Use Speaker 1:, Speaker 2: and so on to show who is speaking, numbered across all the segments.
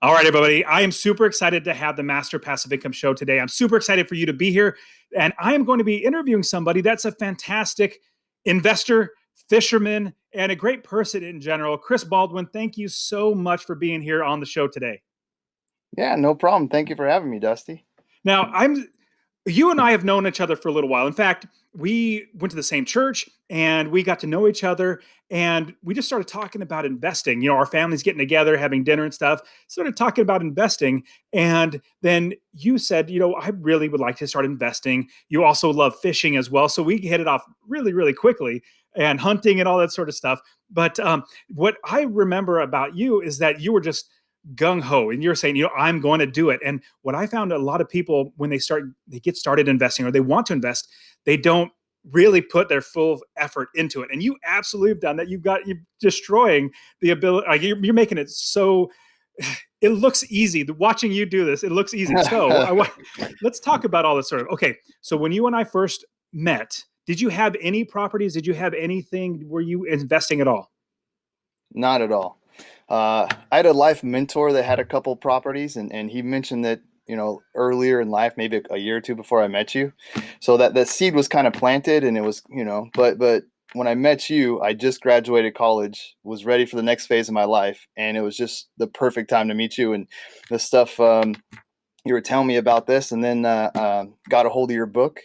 Speaker 1: All right, everybody. I am super excited to have the Master Passive Income Show today. I'm super excited for you to be here. And I am going to be interviewing somebody that's a fantastic investor, fisherman, and a great person in general. Chris Baldwin, thank you so much for being here on the show today.
Speaker 2: Yeah, no problem. Thank you for having me, Dusty.
Speaker 1: Now, you and I have known each other for a little while. In fact, we went to the same church and we got to know each other and we just started talking about investing. Our families getting together, having dinner and stuff, started talking about investing. And then you said, I really would like to start investing. You also love fishing as well. So we hit it off really, really quickly and hunting and all that sort of stuff. But what I remember about you is that you were just gung ho and you're saying, I'm going to do it. And what I found, a lot of people, when they get started investing or they want to invest, they don't really put their full effort into it. And you absolutely have done that. You're destroying the ability. Like you're making it so it looks easy. Watching you do this, it looks easy. So let's talk about all this sort of. Okay, so when you and I first met, did you have any properties? Did you have anything? Were you investing at all?
Speaker 2: Not at all. I had a life mentor that had a couple properties, and he mentioned that earlier in life, maybe a year or two before I met you, so that seed was kind of planted, and it was but when I met you, I just graduated college, was ready for the next phase of my life, and it was just the perfect time to meet you and the stuff you were telling me about this, and then got a hold of your book.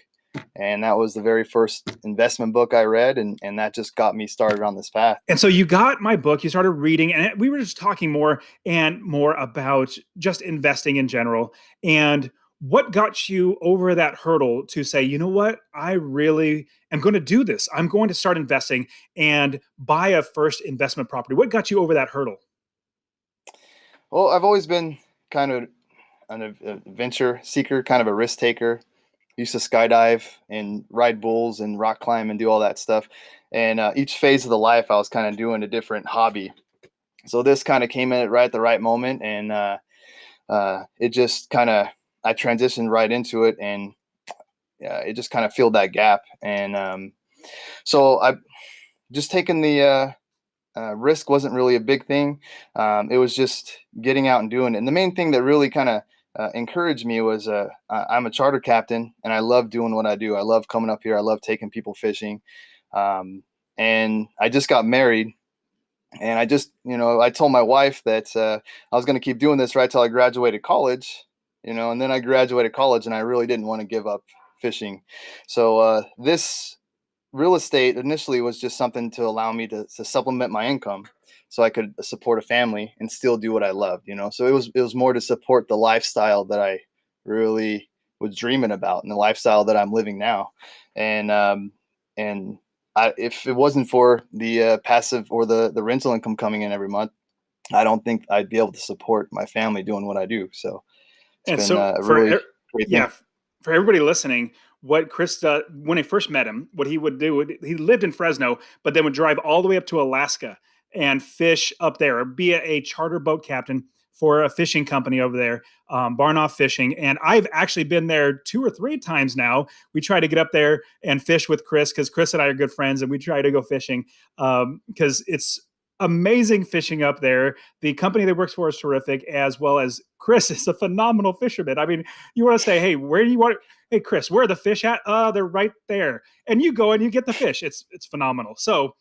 Speaker 2: And that was the very first investment book I read, and that just got me started on this path.
Speaker 1: And so you got my book, you started reading, and we were just talking more and more about just investing in general. And what got you over that hurdle to say, you know what, I really am going to do this. I'm going to start investing and buy a first investment property. What got you over that hurdle?
Speaker 2: Well, I've always been kind of an adventure seeker, kind of a risk taker. Used to skydive and ride bulls and rock climb and do all that stuff. And each phase of the life, I was kind of doing a different hobby. So this kind of came in at the right moment, and it just kind of I transitioned right into it, and it just kind of filled that gap. And so I just taken the risk wasn't really a big thing. It was just getting out and doing it. And the main thing that really kind of encouraged me was I'm a charter captain, and I love doing what I do. I love coming up here. I love taking people fishing. And I just got married, and I just, I told my wife that I was going to keep doing this right till I graduated college, and then I graduated college, and I really didn't want to give up fishing. So this real estate initially was just something to allow me to supplement my income so I could support a family and still do what I loved, So it was more to support the lifestyle that I really was dreaming about and the lifestyle that I'm living now. And if it wasn't for the passive or the rental income coming in every month, I don't think I'd be able to support my family doing what I do. So it's
Speaker 1: And
Speaker 2: been
Speaker 1: so
Speaker 2: a really great thing.
Speaker 1: yeah, for everybody listening, what Chris when I first met him, what he would do, he lived in Fresno, but then would drive all the way up to Alaska and fish up there, or be a charter boat captain for a fishing company over there, Barnoff Fishing. And I've actually been there 2 or 3 times now. We try to get up there and fish with Chris because Chris and I are good friends, and we try to go fishing because it's amazing fishing up there. The company that works for is terrific, as well as Chris is a phenomenal fisherman. I mean, you want to say, hey, where do you want? Hey, Chris, where are the fish at? They're right there, and you go and you get the fish. It's phenomenal. So,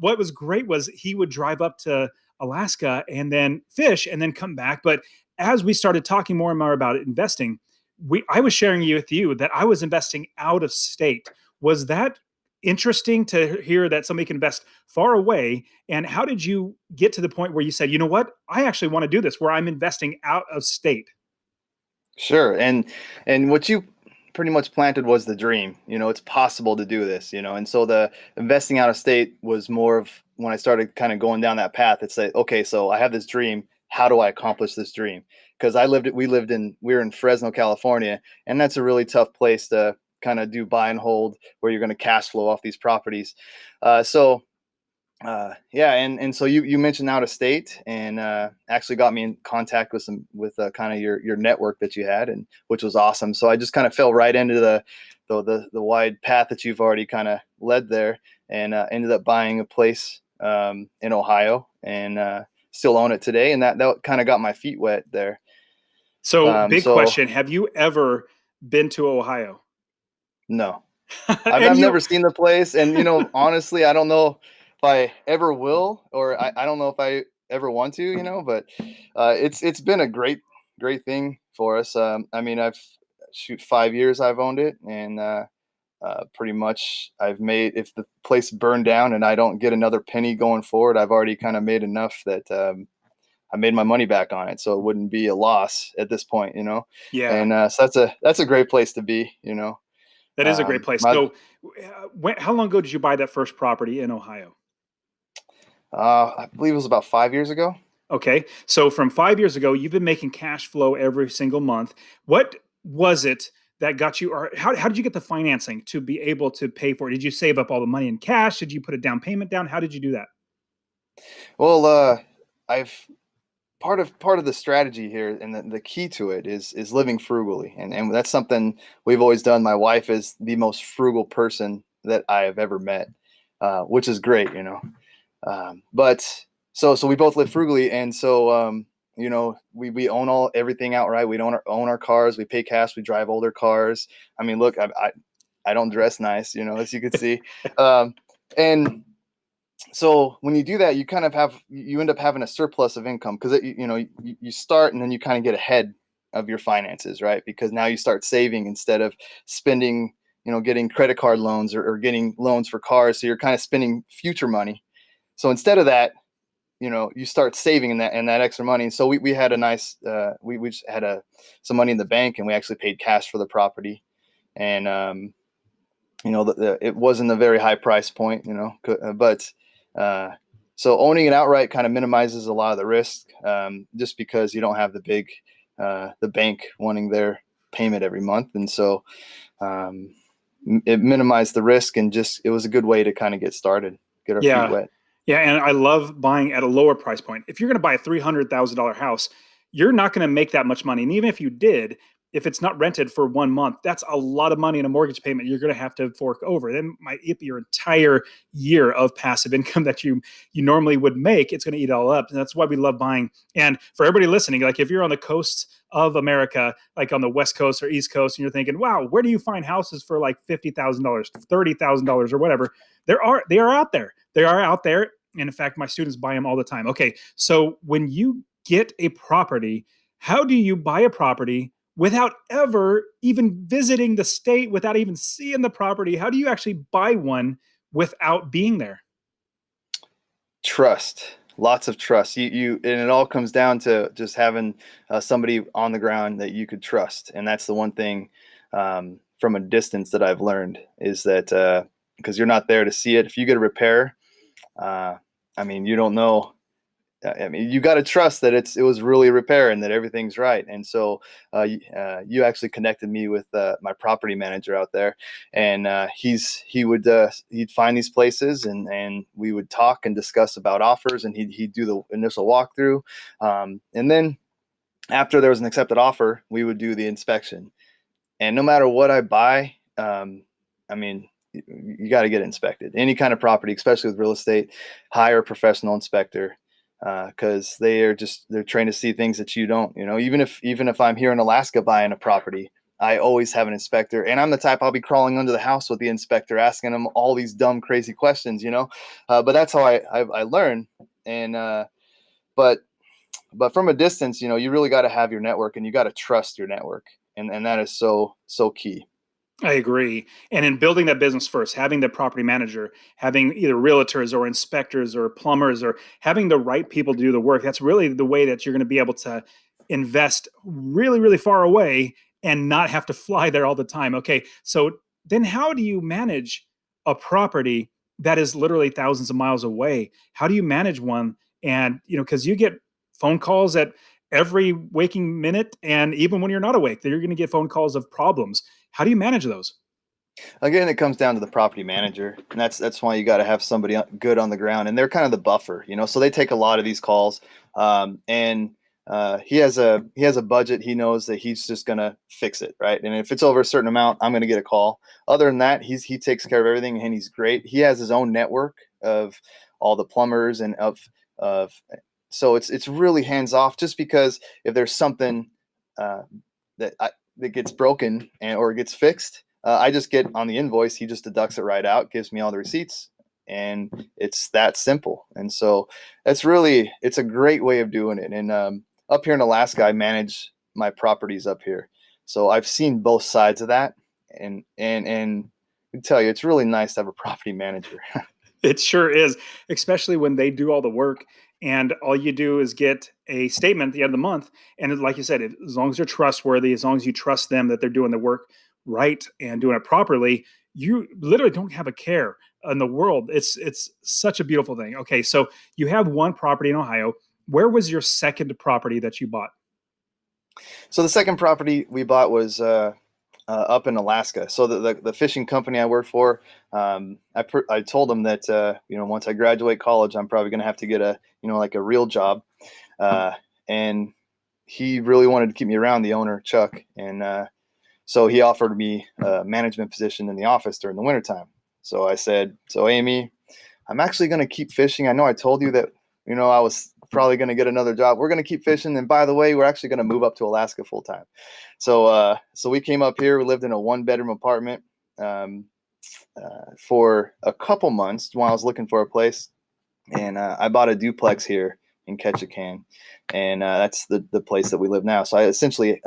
Speaker 1: what was great was he would drive up to Alaska and then fish and then come back. But as we started talking more and more about investing, I was sharing with you that I was investing out of state. Was that interesting to hear that somebody can invest far away? And how did you get to the point where you said, you know what, I actually want to do this, where I'm investing out of state?
Speaker 2: Sure. And what you pretty much planted was the dream. It's possible to do this, and so the investing out of state was more of when I started kind of going down that path. It's like, okay, so I have this dream. How do I accomplish this dream? Because we were in Fresno, California, and that's a really tough place to kind of do buy and hold where you're going to cash flow off these properties. Yeah, and so you mentioned out of state, and actually got me in contact with kind of your network that you had, and which was awesome. So I just kind of fell right into the wide path that you've already kind of led there, and ended up buying a place in Ohio, and still own it today, and that kind of got my feet wet there.
Speaker 1: So, big
Speaker 2: So
Speaker 1: question: have you ever been to Ohio?
Speaker 2: no,
Speaker 1: And
Speaker 2: I've
Speaker 1: you,
Speaker 2: never seen the place, and honestly, I don't know if I ever will, or I don't know if I ever want to, but it's been a great thing for us. I mean, I've shoot 5 years I've owned it, and pretty much I've made, if the place burned down and I don't get another penny going forward, I've already kind of made enough that I made my money back on it, so it wouldn't be a loss at this point.
Speaker 1: yeah,
Speaker 2: And so that's a great place to be.
Speaker 1: that is a great place.
Speaker 2: My
Speaker 1: So, how long ago did you buy that first property in Ohio?
Speaker 2: I believe it was about 5 years ago.
Speaker 1: Okay. So from 5 years ago, you've been making cash flow every single month. What was it that got you, or how did you get the financing to be able to pay for it? Did you save up all the money in cash? Did you put a down payment down? How did you do that?
Speaker 2: Well, I've part of the strategy here, and the key to it is living frugally, and that's something we've always done. My wife is the most frugal person that I have ever met, which is great. But so we both live frugally, and so we own everything outright. We don't own our cars. We pay cash. We drive older cars. I mean, look, I don't dress nice, as you can see, and so when you do that, you end up having a surplus of income, because you start, and then you kind of get ahead of your finances, right? Because now you start saving instead of spending, getting credit card loans, or getting loans for cars. So you're kind of spending future money. So instead of that, you start saving in that extra money. And so we had a nice, we just had some money in the bank, and we actually paid cash for the property. And it wasn't a very high price point, but uh, so owning it outright kind of minimizes a lot of the risk, just because you don't have the bank wanting their payment every month. And so um, it minimized the risk, and just, it was a good way to kind of get started, get our feet
Speaker 1: Yeah.
Speaker 2: wet.
Speaker 1: Yeah. And I love buying at a lower price point. If you're going to buy a $300,000 house, you're not going to make that much money. And even if you did, if it's not rented for 1 month, that's a lot of money in a mortgage payment you're going to have to fork over. Then might eat your entire year of passive income that you normally would make. It's going to eat it all up. And that's why we love buying. And for everybody listening, like if you're on the coast of America, like on the West Coast or East Coast, and you're thinking, wow, where do you find houses for like $50,000, $30,000, or whatever? They are out there. They are out there. And in fact, my students buy them all the time. Okay, so when you get a property, how do you buy a property without ever even visiting the state, without even seeing the property? How do you actually buy one without being there?
Speaker 2: Trust, lots of trust. And it all comes down to just having somebody on the ground that you could trust. And that's the one thing, from a distance, that I've learned, is that because you're not there to see it. If you get a repair, uh, I mean, you don't know. I mean, you got to trust that it was really a repair, and that everything's right. And so you actually connected me with my property manager out there, and he'd find these places, and we would talk and discuss about offers, and he'd do the initial walkthrough, and then after there was an accepted offer, we would do the inspection. And no matter what I buy, I mean, you got to get inspected. Any kind of property, especially with real estate, hire a professional inspector, because they're trained to see things that you don't. Even if I'm here in Alaska buying a property, I always have an inspector, and I'm the type, I'll be crawling under the house with the inspector, asking them all these dumb, crazy questions. But that's how I learn. And but from a distance, you really got to have your network, and you got to trust your network, and that is so key.
Speaker 1: I agree. And in building that business first, having the property manager, having either realtors or inspectors or plumbers, or having the right people to do the work, that's really the way that you're going to be able to invest really, really far away and not have to fly there all the time. Okay. So then how do you manage a property that is literally thousands of miles away? How do you manage one? And, because you get phone calls at every waking minute. And even when you're not awake, you're going to get phone calls of problems. How do you manage those?
Speaker 2: Again, it comes down to the property manager, and that's why you got to have somebody good on the ground, and they're kind of the buffer. So they take a lot of these calls, and he has a budget. He knows that he's just gonna fix it, right? And if it's over a certain amount, I'm gonna get a call. Other than that, he takes care of everything, and he's great. He has his own network of all the plumbers, and of so it's really hands off, just because if there's something uh, that gets broken or gets fixed, I just get on the invoice. He just deducts it right out, gives me all the receipts, and it's that simple. And so it's a great way of doing it. And up here in Alaska, I manage my properties up here, so I've seen both sides of that. And I can tell you, it's really nice to have a property manager.
Speaker 1: It sure is, especially when they do all the work and all you do is get a statement at the end of the month. And like you said, as long as they're trustworthy, as long as you trust them that they're doing the work right and doing it properly, you literally don't have a care in the world. It's such a beautiful thing. Okay, so you have one property in Ohio. Where was your second property that you bought?
Speaker 2: So the second property we bought was up in Alaska. So the fishing company I work for, I told them that once I graduate college, I'm probably going to have to get a like a real job, and he really wanted to keep me around, the owner Chuck, and so he offered me a management position in the office during the wintertime. So I said, so Amy, I'm actually going to keep fishing. I know I told you that, I was probably going to get another job. We're going to keep fishing. And by the way, we're actually going to move up to Alaska full time. So we came up here. We lived in a 1-bedroom apartment for a couple months while I was looking for a place. And I bought a duplex here in Ketchikan. And that's the place that we live now. So I essentially,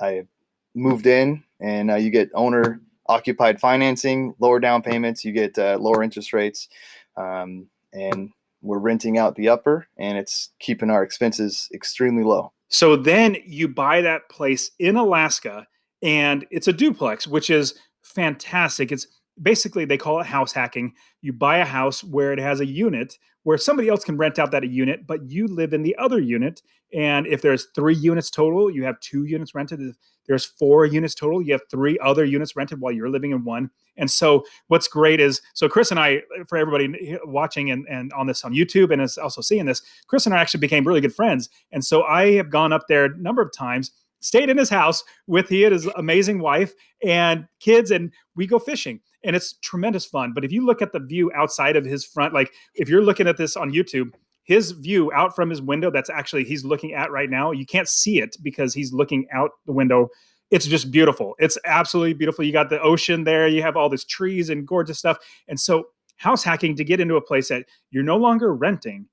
Speaker 2: I moved in, and you get owner occupied financing, lower down payments, you get lower interest rates, and we're renting out the upper, and it's keeping our expenses extremely low.
Speaker 1: So then you buy that place in Alaska, and it's a duplex, which is fantastic. It's basically, they call it house hacking. You buy a house where it has a unit where somebody else can rent out that unit, but you live in the other unit. And if there's 3 units total, you have 2 units rented. If there's 4 units total, you have 3 other units rented while you're living in one. And so what's great is, so Chris and I, for everybody watching and on this on YouTube and is also seeing this, Chris and I actually became really good friends. And so I have gone up there a number of times, stayed in his house with he and his amazing wife and kids, and we go fishing. And it's tremendous fun. But if you look at the view outside of his front, like if you're looking at this on YouTube, his view out from his window, that's actually he's looking at right now, you can't see it because he's looking out the window. It's just beautiful. It's absolutely beautiful. You got the ocean there, you have all these trees and gorgeous stuff. And so house hacking, to get into a place that you're no longer renting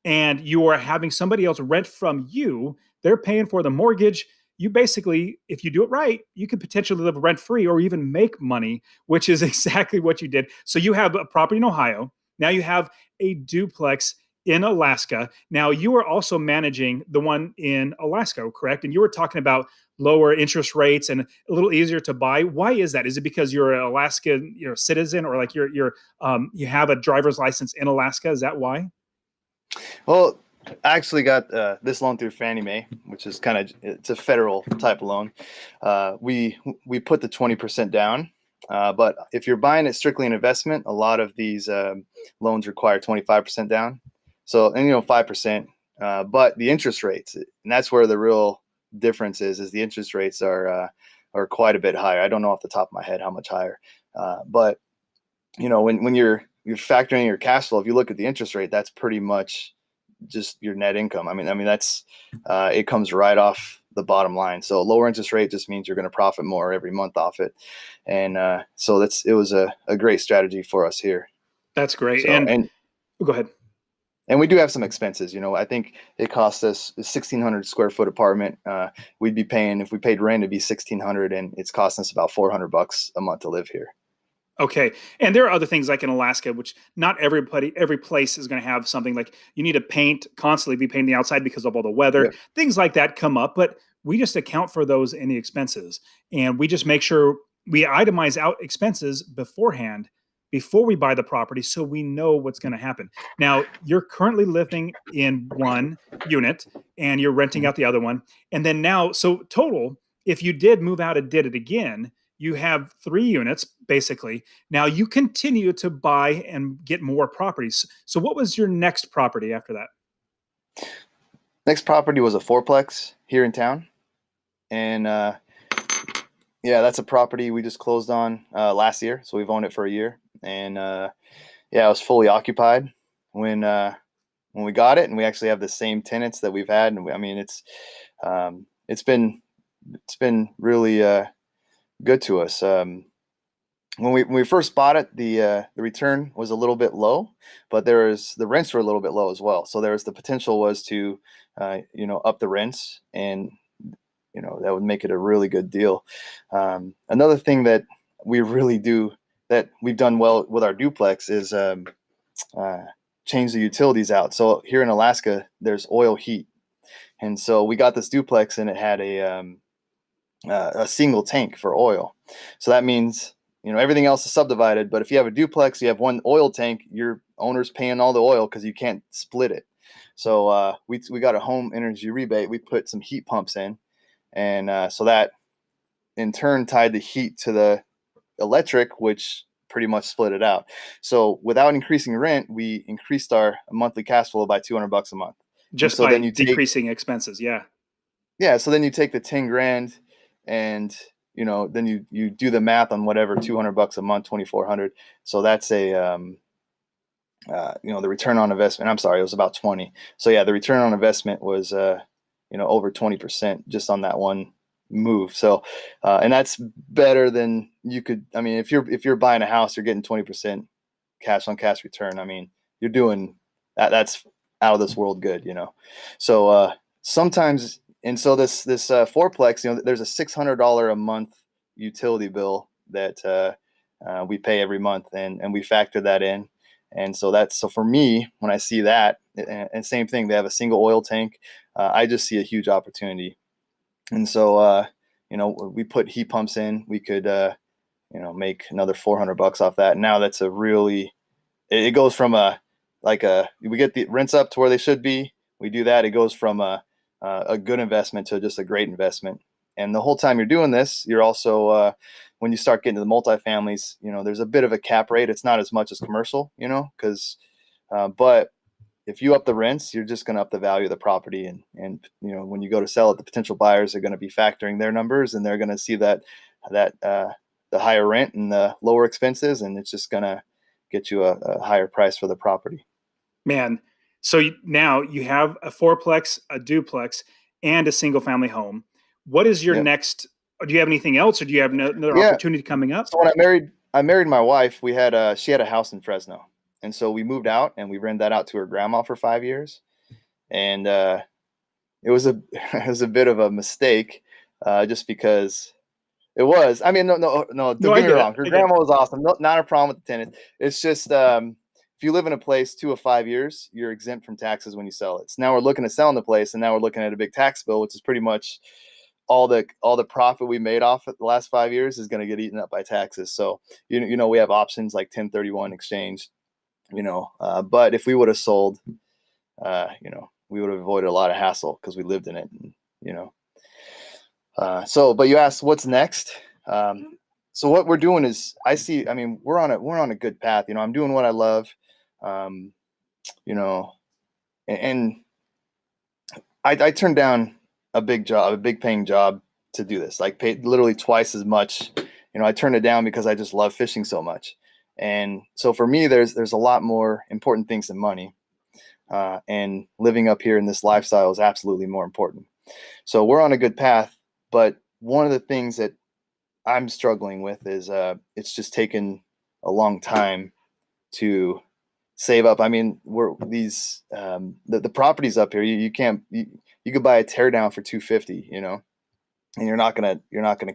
Speaker 1: and you are having somebody else rent from you, they're paying for the mortgage. You basically, if you do it right, you could potentially live rent free or even make money, which is exactly what you did. So you have a property in Ohio. Now you have a duplex in Alaska. Now you are also managing the one in Alaska, correct? And you were talking about lower interest rates and a little easier to buy. Why is that? Is it because you're an Alaskan, citizen, or like you have a driver's license in Alaska? Is that why?
Speaker 2: Well, I actually got this loan through Fannie Mae, which is it's a federal type of loan. We put the 20% down, but if you're buying it strictly an investment, a lot of these loans require 25% down. So, and 5%, but the interest rates, and that's where the real difference is the interest rates are quite a bit higher. I don't know off the top of my head how much higher, but when you're factoring your cash flow, if you look at the interest rate, that's pretty much just your net income. I mean that's it comes right off the bottom line. So lower interest rate just means you're going to profit more every month off it, and so it was a great strategy for us here.
Speaker 1: That's great.
Speaker 2: So and
Speaker 1: go ahead.
Speaker 2: And we do have some expenses. I think it cost us a 1,600 square foot apartment. We'd be paying, if we paid rent, it'd be 1,600, and it's costing us about $400 a month to live here.
Speaker 1: Okay. And there are other things like in Alaska, which not every place is going to have something like you need to paint, constantly be painting the outside because of all the weather.
Speaker 2: Yep.
Speaker 1: Things like that come up, but we just account for those in the expenses. And we just make sure we itemize out expenses beforehand before we buy the property so we know what's going to happen. Now, you're currently living in one unit and you're renting out the other one. And then now, so total, if you did move out and did it again, you have 3 units basically. Now you continue to buy and get more properties. So what was your next property after that?
Speaker 2: Next property was a fourplex here in town. And yeah, that's a property we just closed on last year. So we've owned it for a year. And yeah, it was fully occupied when when we got it, and we actually have the same tenants that we've had. And I mean, it's been really good to us. When we first bought it, the return was a little bit low, but the rents were a little bit low as well. So there was the potential was to up the rents, and that would make it a really good deal. Another thing that we really do that we've done well with our duplex is change the utilities out. So here in Alaska, there's oil heat, and so we got this duplex, and it had a single tank for oil. So that means everything else is subdivided, but if you have a duplex, you have one oil tank, your owner's paying all the oil because you can't split it. So we got a home energy rebate. We put some heat pumps in, and so that in turn tied the heat to the electric, which pretty much split it out. So without increasing rent, we increased our monthly cash flow by $200 a month. And
Speaker 1: Just
Speaker 2: so
Speaker 1: by
Speaker 2: then you take
Speaker 1: decreasing expenses. Yeah.
Speaker 2: so then you take the 10 grand, and then you do the math on whatever, $200 a month, 2,400. So that's the return on investment. I'm sorry, it was about 20. So yeah, the return on investment was over 20% just on that one move. So and that's better than you could. I mean, if you're buying a house, you're getting 20% cash on cash return. I mean, you're doing that. That's out of this world good. So sometimes. And so this fourplex, there's a $600 a month utility bill that we pay every month, and we factor that in. And so for me, when I see that, and same thing, they have a single oil tank, I just see a huge opportunity. And so we put heat pumps in. We could make another $400 off that. Now that's it goes from we get the rents up to where they should be. We do that. It goes from a good investment to just a great investment. And the whole time you're doing this, you're also when you start getting to the multifamilies, there's a bit of a cap rate. It's not as much as commercial, because but if you up the rents, you're just going to up the value of the property. And when you go to sell it, the potential buyers are going to be factoring their numbers, and they're going to see that the higher rent and the lower expenses, and it's just going to get you a higher price for the property.
Speaker 1: Man. So now you have a fourplex, a duplex, and a single family home. What is your
Speaker 2: Yep.
Speaker 1: next? Do you have anything else, or do you have another
Speaker 2: Yeah.
Speaker 1: opportunity coming up?
Speaker 2: So when I married my wife, she had a house in Fresno. And so we moved out, and we rented that out to her grandma for 5 years. And it was it was a bit of a mistake, just because it was. I mean, no, don't
Speaker 1: No, I
Speaker 2: get me
Speaker 1: get it.
Speaker 2: wrong. Her
Speaker 1: I get it.
Speaker 2: grandma was awesome. No, not a problem with the tenants. It's just if you live in a place 2 of 5 years, you're exempt from taxes when you sell it. So now we're looking at selling the place, and now we're looking at a big tax bill, which is pretty much all the profit we made off of the last 5 years is going to get eaten up by taxes. So we have options like 1031 exchange. But if we would have sold, we would have avoided a lot of hassle because we lived in it. And, but you asked what's next. So what we're doing is, I mean, we're on a good path. I'm doing what I love, and I turned down a big paying job to do this, like paid literally twice as much. I turned it down because I just love fishing so much. And so for me, there's a lot more important things than money. And living up here in this lifestyle is absolutely more important. So we're on a good path. But one of the things that I'm struggling with is it's just taken a long time to save up. I mean, the properties up here, you can't, you could buy a tear down for 250, and you're not gonna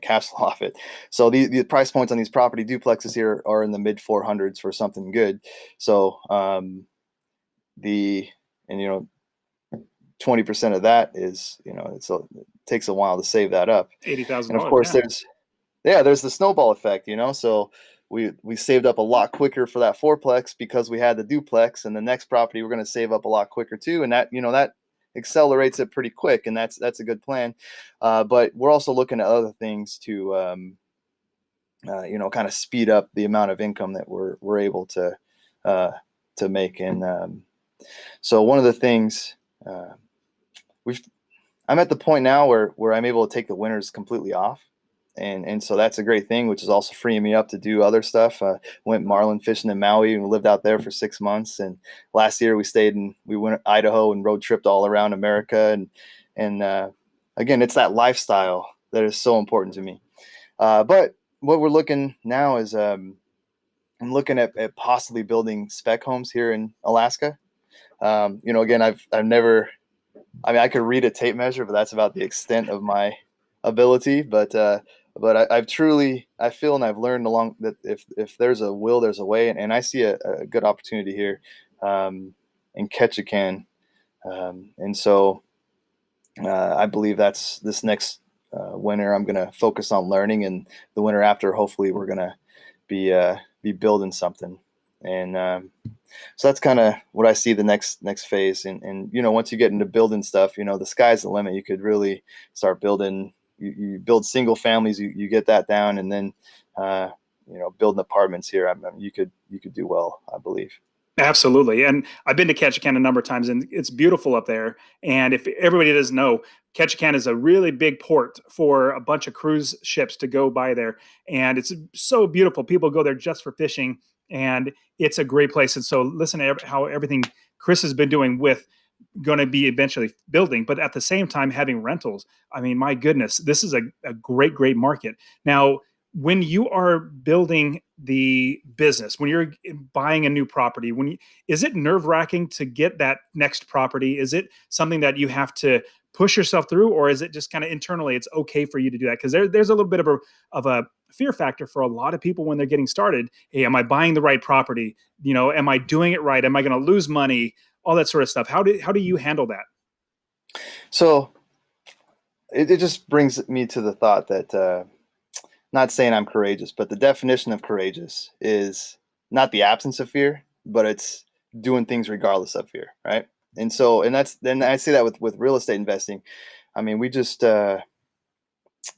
Speaker 2: cash flow off it. So the price points on these property duplexes here are in the mid 400s for something good. So 20% of that is, it takes a while to save that up. And of
Speaker 1: $80,000.
Speaker 2: course there's the snowball effect, so we saved up a lot quicker for that fourplex because we had the duplex, and the next property we're going to save up a lot quicker too. And that accelerates it pretty quick, and that's a good plan. But we're also looking at other things to, kind of speed up the amount of income that we're able to make. And so one of the things I'm at the point now where I'm able to take the winters completely off. And so that's a great thing, which is also freeing me up to do other stuff. Went marlin fishing in Maui and lived out there for 6 months. And last year we went to Idaho and road tripped all around America. And again, it's that lifestyle that is so important to me. But what we're looking now is I'm looking at possibly building spec homes here in Alaska. Again, I've never. I mean, I could read a tape measure, but that's about the extent of my ability. But I've truly, I feel, and I've learned along that if there's a will, there's a way, and I see a good opportunity here in Ketchikan, and so I believe that's this next winter. I'm going to focus on learning, and the winter after, hopefully, we're going to be building something, and so that's kind of what I see the next phase. And once you get into building stuff, the sky's the limit. You could really start building. You build single families, you get that down, and then building apartments here. You could do well, I believe.
Speaker 1: Absolutely. And I've been to Ketchikan a number of times, and it's beautiful up there. And if everybody doesn't know, Ketchikan is a really big port for a bunch of cruise ships to go by there. And it's so beautiful. People go there just for fishing, and it's a great place. And so listen to how everything Chris has been doing with going to be eventually building, but at the same time having rentals. I mean, my goodness, this is a great market. Now, when you are building the business, when you're buying a new property, is it nerve wracking to get that next property? Is it something that you have to push yourself through, or is it just kind of internally it's okay for you to do that? Because there's a little bit of a fear factor for a lot of people when they're getting started. Hey, am I buying the right property? Am I doing it right? Am I going to lose money? All that sort of stuff. How do you handle that?
Speaker 2: So it just brings me to the thought that not saying I'm courageous, but the definition of courageous is not the absence of fear, but it's doing things regardless of fear, right? And so, then I say that with real estate investing. I mean, we just, I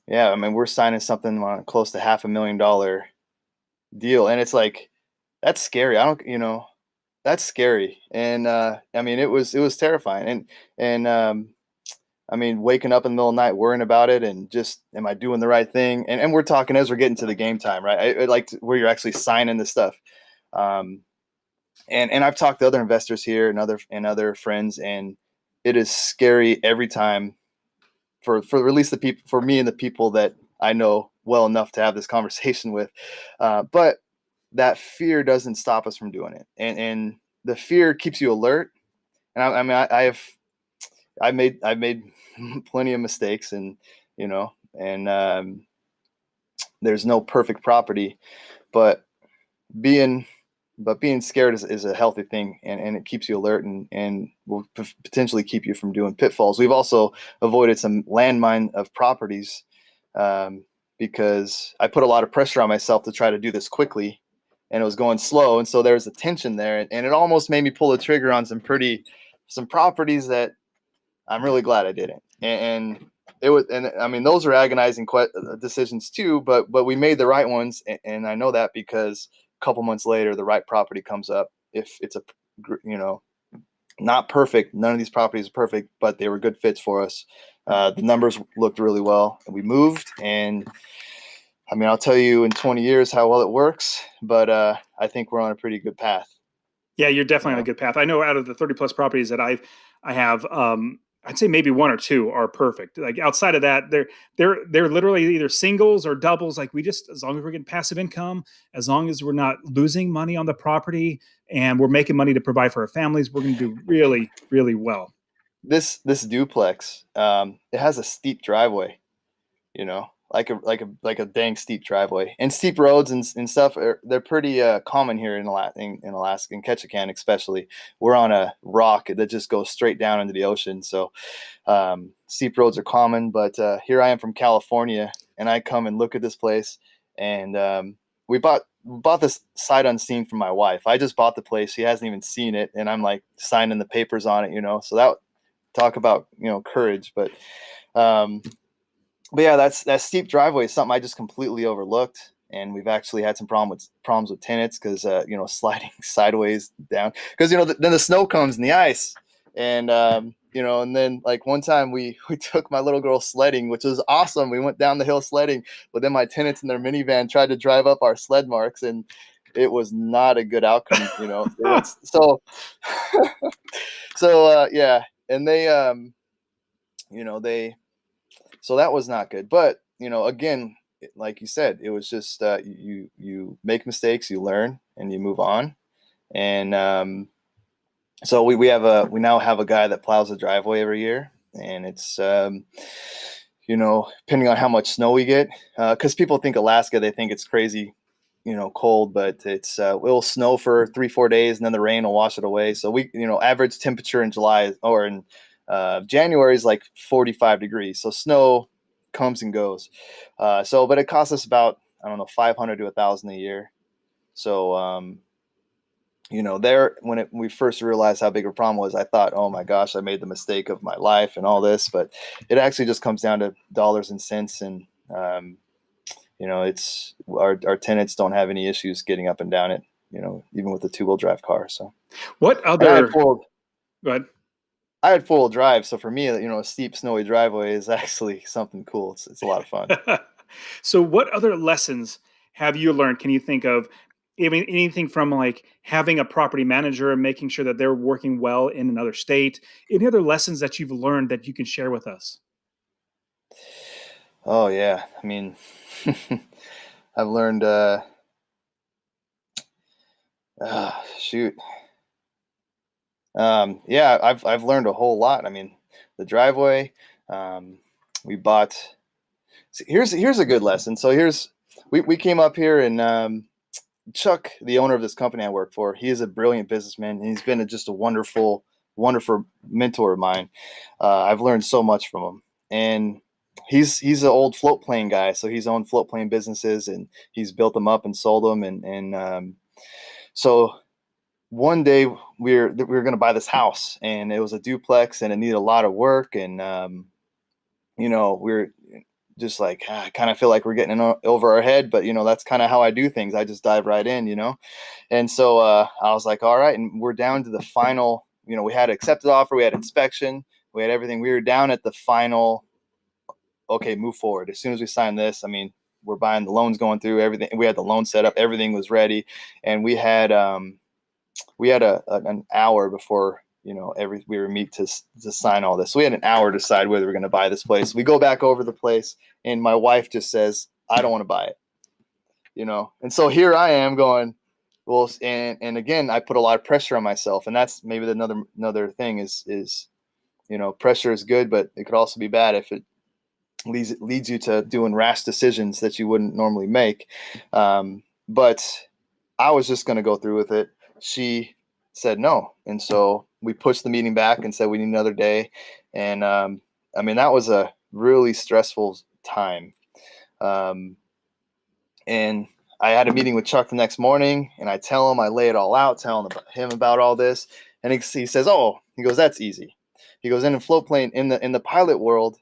Speaker 2: mean, we're signing something on close to $500,000 deal, and it's like that's scary. That's scary, and I mean, it was terrifying, and I mean, waking up in the middle of the night worrying about it and just, am I doing the right thing? And we're talking as we're getting to the game time, right? I like where you're actually signing the stuff. And I've talked to other investors here and other friends, and it is scary every time for at least the people, for me and the people that I know well enough to have this conversation with. But that fear doesn't stop us from doing it. And the fear keeps you alert. And I mean, I made plenty of mistakes, and there's no perfect property, but being scared is a healthy thing, and it keeps you alert, and will potentially keep you from doing pitfalls. We've also avoided some landmine of properties because I put a lot of pressure on myself to try to do this quickly, and it was going slow, and so there was a tension there, and it almost made me pull the trigger on some properties that I'm really glad I didn't. And it was, and I mean, those were agonizing decisions too, but we made the right ones. And I know that because a couple months later, the right property comes up. If it's not perfect, none of these properties are perfect, but they were good fits for us. The numbers looked really well, and we moved. And I mean, I'll tell you in 20 years how well it works, but I think we're on a pretty good path.
Speaker 1: Yeah, you're definitely on a good path. I know out of the 30 plus properties that I have, I'd say maybe one or two are perfect. Like outside of that, they're literally either singles or doubles. Like as long as we're getting passive income, as long as we're not losing money on the property, and we're making money to provide for our families, we're going to do really, really well.
Speaker 2: This duplex, it has a steep driveway, like a dang steep driveway, and steep roads and stuff. They're pretty common here in Alaska, in Ketchikan especially. We're on a rock that just goes straight down into the ocean, so steep roads are common. But here I am from California, and I come and look at this place, and we bought this sight unseen from my wife. I just bought the place; she hasn't even seen it, and I'm like signing the papers on it, So that, talk about courage, but yeah, that steep driveway is something I just completely overlooked, and we've actually had some problems with tenants because sliding sideways down because then the snow comes and the ice, and and then like one time we took my little girl sledding, which was awesome. We went down the hill sledding, but then my tenants in their minivan tried to drive up our sled marks, and it was not a good outcome. It went so yeah, and they so that was not good. But again, like you said, it was just you make mistakes, you learn, and you move on. And so we now have a guy that plows the driveway every year, and it's depending on how much snow we get, because people think Alaska, they think it's crazy, cold, but it'll snow for 3-4 days and then the rain will wash it away. So we, average temperature in July or in January is like 45 degrees. So snow comes and goes. But it costs us about, I don't know, 500 to 1,000 a year. So, when we first realized how big a problem was, I thought, oh my gosh, I made the mistake of my life and all this, but it actually just comes down to dollars and cents. And, it's our tenants don't have any issues getting up and down it, even with a 2-wheel drive car. So
Speaker 1: what other, go ahead.
Speaker 2: I had 4-wheel drive. So for me, a steep, snowy driveway is actually something cool. It's a lot of fun.
Speaker 1: So what other lessons have you learned? Can you think of anything from like having a property manager and making sure that they're working well in another state? Any other lessons that you've learned that you can share with us?
Speaker 2: Oh yeah. I mean, I've learned, shoot. Yeah, I've learned a whole lot. I mean, the driveway, we bought, here's a good lesson. So we came up here, and, Chuck, the owner of this company I work for, he is a brilliant businessman, and he's been just a wonderful, wonderful mentor of mine. I've learned so much from him, and he's an old float plane guy. So he's owned float plane businesses, and he's built them up and sold them. So one day we were going to buy this house, and it was a duplex, and it needed a lot of work. And, we're just like, I kind of feel like we're getting over our head, but that's kind of how I do things. I just dive right in, And so I was like, all right. And we're down to the final, we had accepted offer, we had inspection, we had everything. We were down at the final, okay, move forward. As soon as we sign this, I mean, we're buying, the loans going through, everything. We had the loan set up, everything was ready. And we had an hour before, we were meet to sign all this. So we had an hour to decide whether we're going to buy this place. We go back over the place, and my wife just says, I don't want to buy it, And so here I am going, well, and again, I put a lot of pressure on myself, and that's maybe another thing is, pressure is good, but it could also be bad if it leads you to doing rash decisions that you wouldn't normally make. But I was just going to go through with it. She said no. And so we pushed the meeting back and said we need another day. And that was a really stressful time. And I had a meeting with Chuck the next morning, and I lay it all out, telling him about all this. And he says, oh, he goes, that's easy. He goes, in float plane, in the pilot world,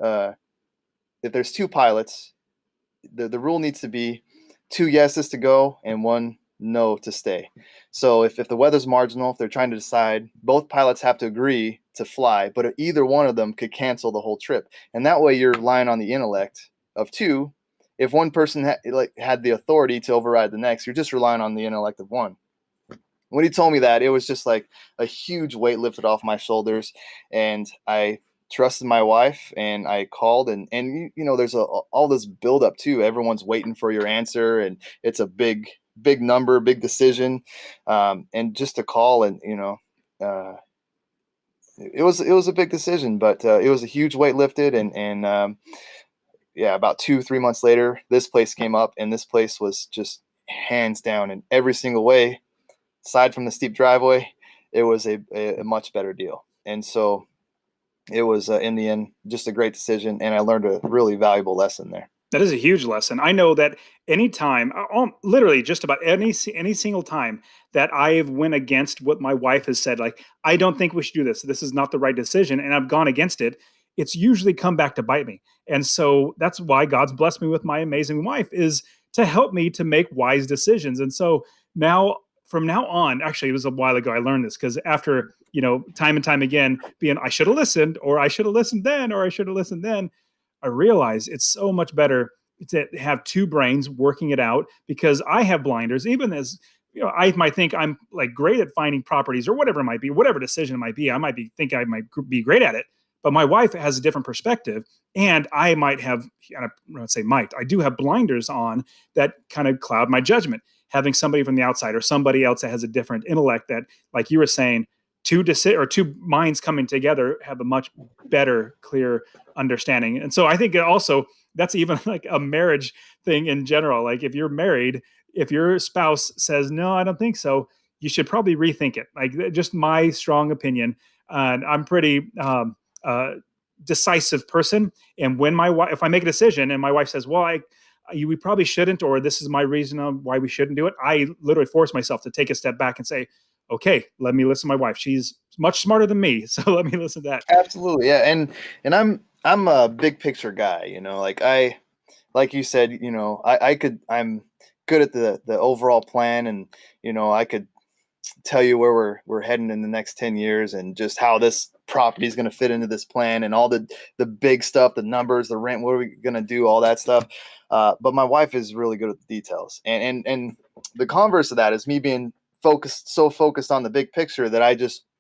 Speaker 2: if there's 2 pilots, the rule needs to be 2 yeses to go and 1 no to stay. So if the weather's marginal, if they're trying to decide, both pilots have to agree to fly, but either one of them could cancel the whole trip. And that way you're relying on the intellect of 2. If one person had the authority to override the next, you're just relying on the intellect of 1. When he told me that, it was just like a huge weight lifted off my shoulders, and I trusted my wife, and I called, and there's all this buildup too. Everyone's waiting for your answer, and it's a big number, big decision, and just to call, and it was a big decision, but it was a huge weight lifted, and about 2-3 months later, this place came up, and this place was just hands down in every single way, aside from the steep driveway, it was a much better deal. And so it was in the end just a great decision, and I learned a really valuable lesson there.
Speaker 1: That is a huge lesson. I know that anytime, literally just about any single time that I've went against what my wife has said, like, I don't think we should do this. This is not the right decision. And I've gone against it. It's usually come back to bite me. And so that's why God's blessed me with my amazing wife, is to help me to make wise decisions. And so now, from now on, actually, it was a while ago I learned this, because after time and time again, being, I should have listened, or I should have listened then, or I should have listened then. I realize it's so much better to have two brains working it out, because I have blinders. Even as I might think I'm like great at finding properties or whatever it might be, whatever decision it might be, I might be think I might be great at it. But my wife has a different perspective, and I might have, I don't say might, I do have blinders on that kind of cloud my judgment. Having somebody from the outside or somebody else that has a different intellect, that, like you were saying, two minds coming together have a much better, clear understanding. And so I think it also, that's even like a marriage thing in general. Like if you're married, if your spouse says, no, I don't think so, you should probably rethink it. Like, just my strong opinion. I'm pretty decisive person. And when my wife, if I make a decision and my wife says, well, we probably shouldn't, or this is my reason on why we shouldn't do it, I literally force myself to take a step back and say, okay, let me listen to my wife. She's much smarter than me, so let me listen to that.
Speaker 2: Absolutely, yeah, and I'm a big picture guy. Like you said, I'm good at the overall plan, and I could tell you where we're heading in the next 10 years, and just how this property is going to fit into this plan, and all the big stuff, the numbers, the rent, what are we going to do, all that stuff. But my wife is really good at the details, and the converse of that is me being focused on the big picture that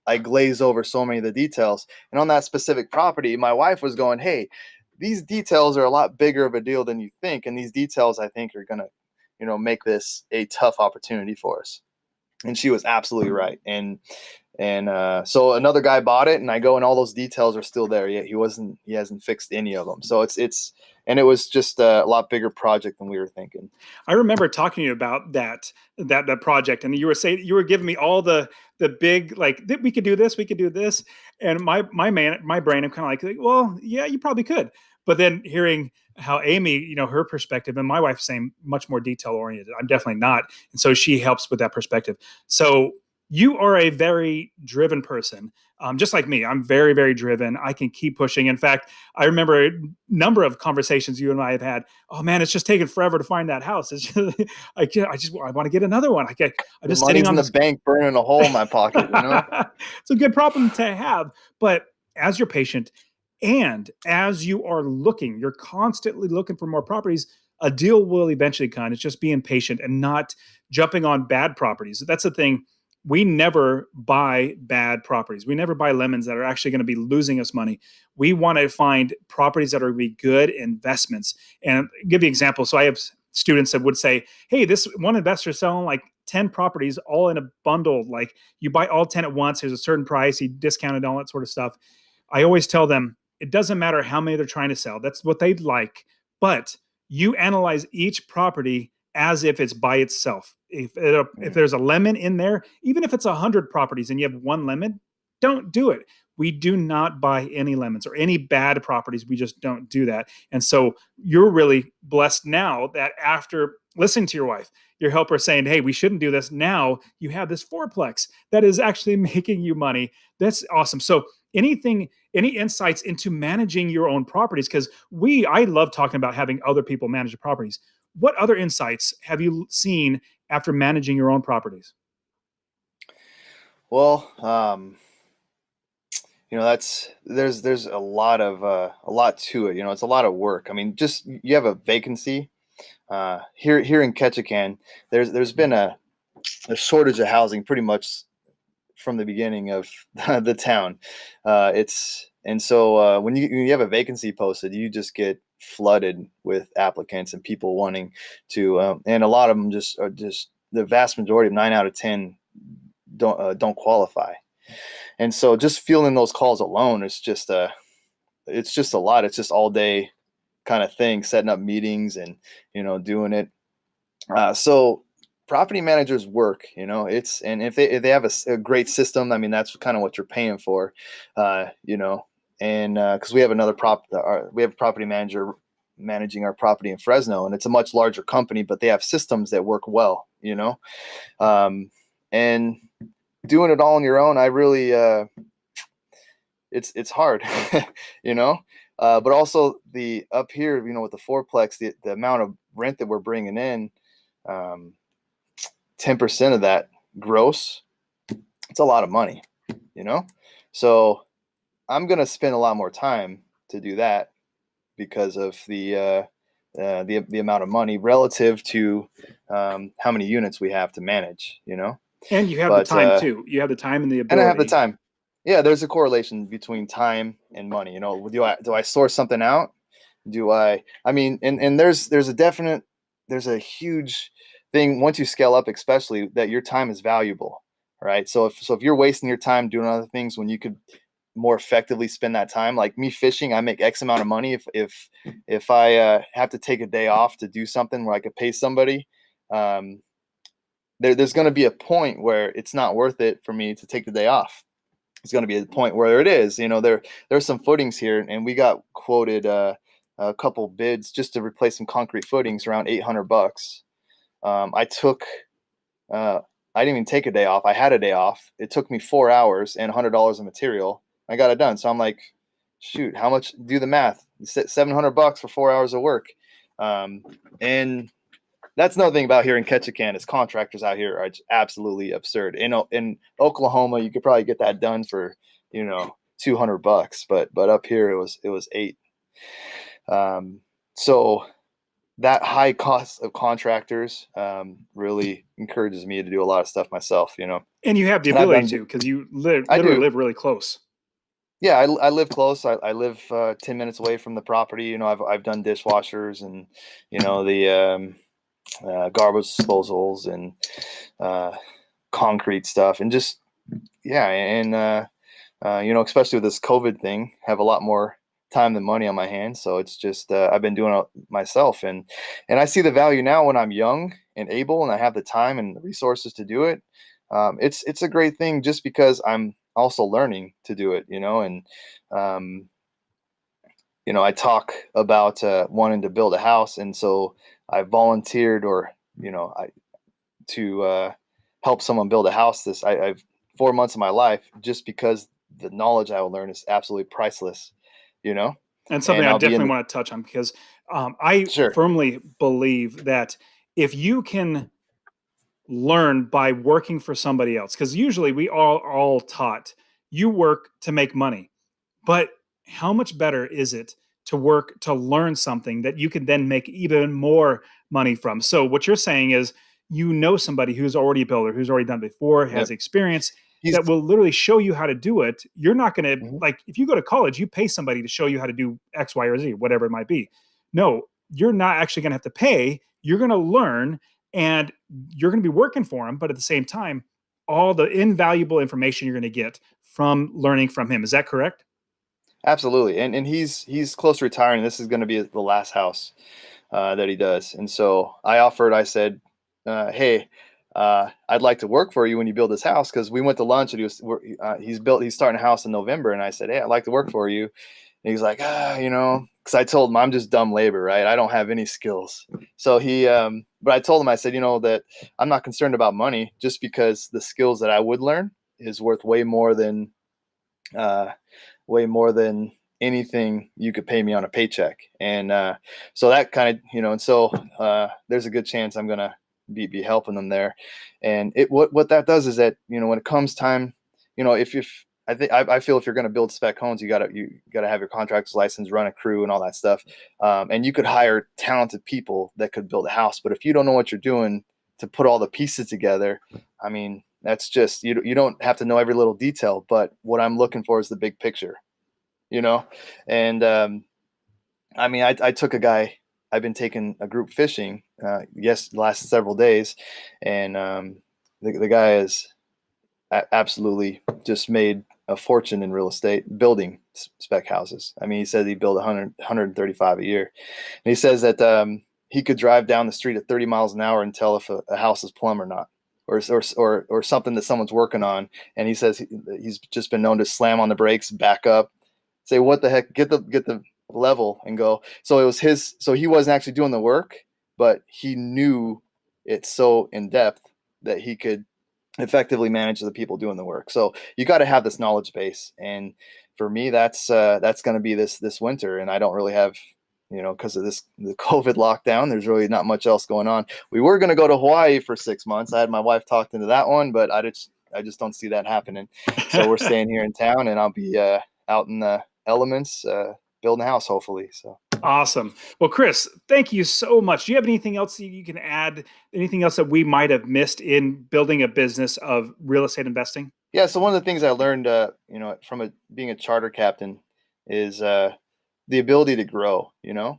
Speaker 2: I glaze over so many of the details. And on that specific property, my wife was going, hey, these details are a lot bigger of a deal than you think, and these details, I think, are going to make this a tough opportunity for us. And she was absolutely right. And so another guy bought it, and I go, and all those details are still there. Yet he hasn't fixed any of them. So and it was just a lot bigger project than we were thinking.
Speaker 1: I remember talking to you about that project, and you were giving me all the big, like, we could do this, we could do this, and my brain, I'm kind of like, well, yeah, you probably could. But then hearing how Amy, her perspective, and my wife's saying much more detail oriented. I'm definitely not, and so she helps with that perspective. So you are a very driven person, just like me. I'm very, very driven. I can keep pushing. In fact, I remember a number of conversations you and I have had. Oh man, it's just taking forever to find that house. It's just, I want to get another one. I'm
Speaker 2: The
Speaker 1: just sitting
Speaker 2: money's
Speaker 1: on
Speaker 2: in the
Speaker 1: this.
Speaker 2: bank, burning a hole in my pocket.
Speaker 1: It's a good problem to have. But as you're patient, and as you are looking, you're constantly looking for more properties, a deal will eventually come. It's just being patient and not jumping on bad properties. That's the thing. We never buy bad properties. We never buy lemons that are actually going to be losing us money. We want to find properties that are going to be good investments. And I'll give you an example. So I have students that would say, hey, this one investor is selling like 10 properties all in a bundle. Like, you buy all 10 at once. There's a certain price. He discounted all that sort of stuff. I always tell them, it doesn't matter how many they're trying to sell. That's what they'd like. But you analyze each property as if it's by itself. If there's a lemon in there, even if it's 100 properties and you have one lemon, don't do it. We do not buy any lemons or any bad properties. We just don't do that. And so you're really blessed now that after listening to your wife, your helper saying, hey, we shouldn't do this. Now you have this fourplex that is actually making you money. That's awesome. So any insights into managing your own properties? Because I love talking about having other people manage the properties. What other insights have you seen after managing your own properties?
Speaker 2: Well, there's a lot to it. It's a lot of work. I mean, just you have a vacancy here in Ketchikan. There's been a shortage of housing pretty much from the beginning of the town. So when you have a vacancy posted, you just get flooded with applicants and people wanting to, and a lot of them are just the vast majority of 9 out of 10 don't qualify. And so just fielding those calls alone is it's just a lot. It's just all day kind of thing, setting up meetings and doing it. So property managers work, and if they have a great system, I mean, that's kind of what you're paying for, and because we have we have a property manager managing our property in Fresno, and it's a much larger company, but they have systems that work well, and doing it all on your own, I really, it's hard, but also the up here, with the fourplex, the amount of rent that we're bringing in, 10% of that gross, it's a lot of money. you know? So I'm going to spend a lot more time to do that because of the amount of money relative to how many units we have to manage, you know?
Speaker 1: And you have the
Speaker 2: But,
Speaker 1: time too. You have the time and the
Speaker 2: and I have the
Speaker 1: ability.
Speaker 2: time. Yeah, there's a correlation between time and money. You know, do I source something out? I mean, and there's there's a huge thing once you scale up, especially that your time is valuable, right? So if you're wasting your time doing other things when you could more effectively spend that time, like me fishing, I make X amount of money. If I have to take a day off to do something where I could pay somebody, um, there's going to be a point where it's not worth it for me to take the day off. It's going to be a point where it is. You know, there's some footings here, and we got quoted a couple bids just to replace some concrete footings around $800. I took I didn't even take a day off. I had a day off. It took me 4 hours and $100 of material. I got it done. So I'm like, shoot, how much? Do the math. $700 for 4 hours of work. And that's another thing about here in Ketchikan is contractors out here are just absolutely absurd. In Oklahoma, you could probably get that done for, $200, but up here it was eight. So that high cost of contractors really encourages me to do a lot of stuff myself.
Speaker 1: And you have the
Speaker 2: And I've
Speaker 1: ability
Speaker 2: done.
Speaker 1: to because you live
Speaker 2: I
Speaker 1: literally
Speaker 2: do.
Speaker 1: live really close.
Speaker 2: Yeah, I live close. I live 10 minutes away from the property. I've done dishwashers and the garbage disposals and uh, concrete stuff and just yeah and especially with this COVID thing, have a lot more time than money on my hands. So it's just I've been doing it myself, and I see the value now when I'm young and able and I have the time and the resources to do it. It's a great thing just because I'm also learning to do it, and um, I talk about wanting to build a house, and so I volunteered or I to help someone build a house. I've 4 months of my life just because the knowledge I will learn is absolutely priceless, you know.
Speaker 1: And something
Speaker 2: And
Speaker 1: I
Speaker 2: I'll be in
Speaker 1: definitely
Speaker 2: the
Speaker 1: want to touch on because I
Speaker 2: sure.
Speaker 1: firmly believe that if you can learn by working for somebody else, because usually we are all taught you work to make money. But how much better is it to work to learn something that you can then make even more money from? So what you're saying is somebody who's already a builder, who's already done it before, has
Speaker 2: Yep.
Speaker 1: experience
Speaker 2: He's
Speaker 1: that will literally show you how to do it. You're not going to
Speaker 2: mhm.
Speaker 1: like if you go to college, you pay somebody to show you how to do X, Y, or Z, whatever it might be. No, you're not actually going to have to pay. You're going to learn and you're going to be working for them, but at the same time, all the invaluable information you're going to get from learning from him. Is that correct?
Speaker 2: Absolutely, and he's close to retiring. This is going to be the last house that he does, and so I offered. I said, "Hey, I'd like to work for you when you build this house," because we went to lunch and he's starting a house in November, and I said, "Hey, I'd like to work for you." And he's like, because I told him I'm just dumb labor, right? I don't have any skills. So but I told him, I said, that I'm not concerned about money just because the skills that I would learn is worth uh, way more than anything you could pay me on a paycheck. And so that kind of, and so there's a good chance I'm going to be helping them there. And what that does is that, when it comes time, if I feel if you're going to build spec homes, you gotta have your contractor's license, run a crew and all that stuff. And you could hire talented people that could build a house. But if you don't know what you're doing to put all the pieces together, I mean, that's just you don't have to know every little detail, but what I'm looking for is the big picture, you know. And I mean, I took a guy. I've been taking a group fishing, the last several days, and the guy has absolutely just made a fortune in real estate building spec houses. I mean, he said he built 135 a year, and he says that he could drive down the street at 30 miles an hour and tell if a house is plumb or not. Or something that someone's working on, and he says he's just been known to slam on the brakes, back up, say what the heck, get the level and go. So it was his. So he wasn't actually doing the work, but he knew it so in depth that he could effectively manage the people doing the work. So you got to have this knowledge base, and for me, that's going to be this winter, and I don't really have. Because of the COVID lockdown, there's really not much else going on. We were going to go to Hawaii for 6 months. I had my wife talked into that one, but I just don't see that happening. So we're staying here in town, and I'll be out in the elements, building a house, hopefully. So
Speaker 1: Awesome. Well, Chris, thank you so much. Do you have anything else that you can add? Anything else that we might have missed in building a business of real estate investing?
Speaker 2: yeah, so one of the things I learned, from being a charter captain is the ability to grow. You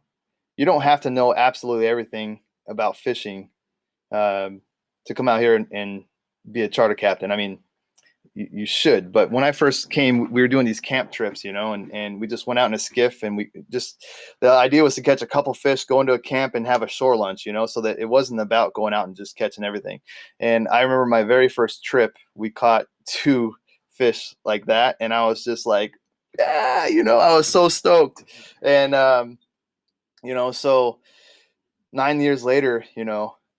Speaker 2: don't have to know absolutely everything about fishing to come out here and be a charter captain. I mean, you should. But when I first came, we were doing these camp trips, and we just went out in a skiff, and the idea was to catch a couple fish, go into a camp and have a shore lunch, so that it wasn't about going out and just catching everything. And I remember my very first trip, we caught 2 fish like that. And I was just like, yeah, I was so stoked. And, so 9 years later,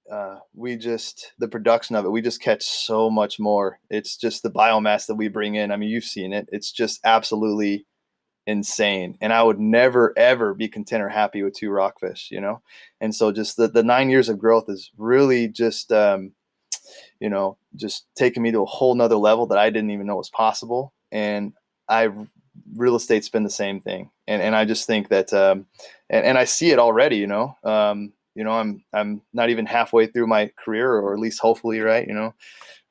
Speaker 2: the production of it, we just catch so much more. It's just the biomass that we bring in. I mean, you've seen it. It's just absolutely insane. And I would never, ever be content or happy with 2 rockfish, And so just the 9 years of growth is really just, just taking me to a whole nother level that I didn't even know was possible. And real estate's been the same thing. And I just think that, and I see it already, I'm not even halfway through my career, or at least hopefully, right?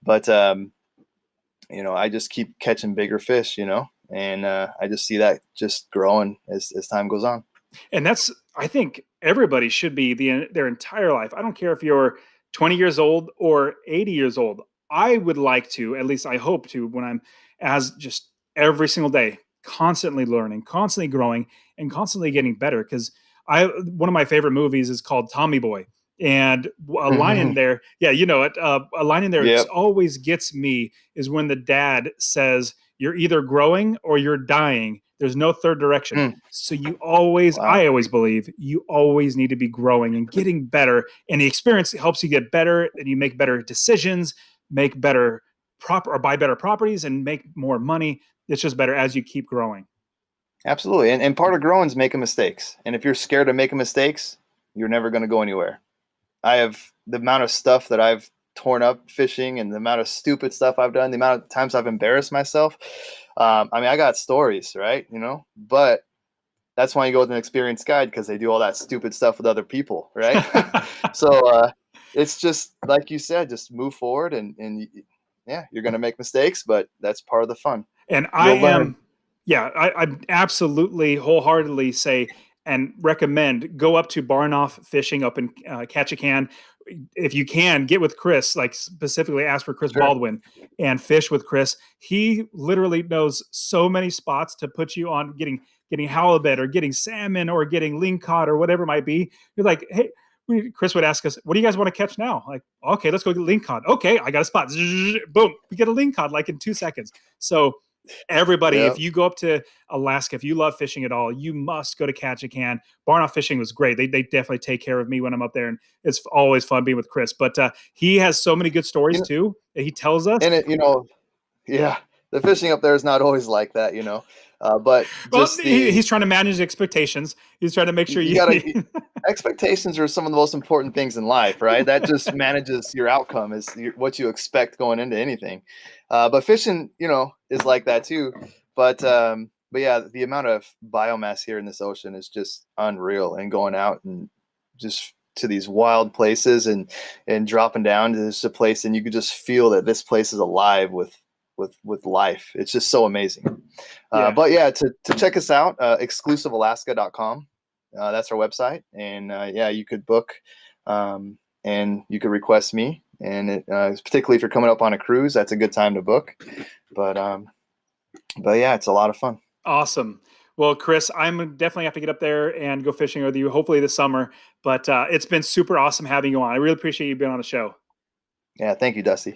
Speaker 2: But I just keep catching bigger fish, and I just see that just growing as time goes on.
Speaker 1: And I think everybody should be their entire life. I don't care if you're 20 years old or 80 years old. I would like to, at least I hope to, when I'm as just every single day, constantly learning, constantly growing, and constantly getting better. Because one of my favorite movies is called Tommy Boy. And a line in there, yeah, you know it. A line in there that
Speaker 2: Yep.
Speaker 1: always gets me is when the dad says, "You're either growing or you're dying. There's no third direction."
Speaker 2: Mm.
Speaker 1: So
Speaker 2: Wow.
Speaker 1: I always believe you always need to be growing and getting better. And the experience helps you get better, and you make better decisions, make better or buy better properties, and make more money. It's just better as you keep growing.
Speaker 2: Absolutely. And part of growing is making mistakes. And if you're scared of making mistakes, you're never going to go anywhere. I have the amount of stuff that I've torn up fishing, and the amount of stupid stuff I've done, the amount of times I've embarrassed myself. I mean, I got stories, right? But that's why you go with an experienced guide, because they do all that stupid stuff with other people, right? So it's just like you said, just move forward, and yeah, you're going to make mistakes, but that's part of the fun.
Speaker 1: And
Speaker 2: You'll learn.
Speaker 1: yeah, I absolutely wholeheartedly say and recommend go up to Barnoff Fishing up in Ketchikan. If you can, get with Chris, like specifically ask for Chris
Speaker 2: Sure.
Speaker 1: Baldwin and fish with Chris. He literally knows so many spots to put you on getting halibut or getting salmon or getting lingcod or whatever it might be. You're like, hey, Chris would ask us, "What do you guys want to catch now?" Like, okay, let's go get lingcod. Okay, I got a spot. Boom, we get a lingcod like in 2 seconds. So everybody,
Speaker 2: Yeah.
Speaker 1: if you go up to Alaska, if you love fishing at all, you must go to Ketchikan. Barnoff Fishing was great. They definitely take care of me when I'm up there, and it's always fun being with Chris. But he has so many good stories
Speaker 2: You know,
Speaker 1: too that he tells us.
Speaker 2: and yeah, the fishing up there is not always like that, but
Speaker 1: Well,
Speaker 2: just the
Speaker 1: he's trying to manage expectations. He's trying to make sure
Speaker 2: you
Speaker 1: you.
Speaker 2: gotta expectations are some of the most important things in life, right? That just manages your outcome, is what you expect going into anything. But fishing, is like that too. But yeah, the amount of biomass here in this ocean is just unreal. And going out and just to these wild places, and dropping down to this place, and you could just feel that this place is alive with life. It's just so amazing.
Speaker 1: Yeah.
Speaker 2: But yeah, to check us out, exclusivealaska.com. That's our website, and yeah, you could book, and you could request me, and particularly if you're coming up on a cruise, that's a good time to book. But yeah, it's a lot of fun.
Speaker 1: Awesome. Well, Chris, I'm definitely have to get up there and go fishing with you, hopefully this summer. But it's been super awesome having you on. I really appreciate you being on the show.
Speaker 2: Yeah, thank you, Dusty.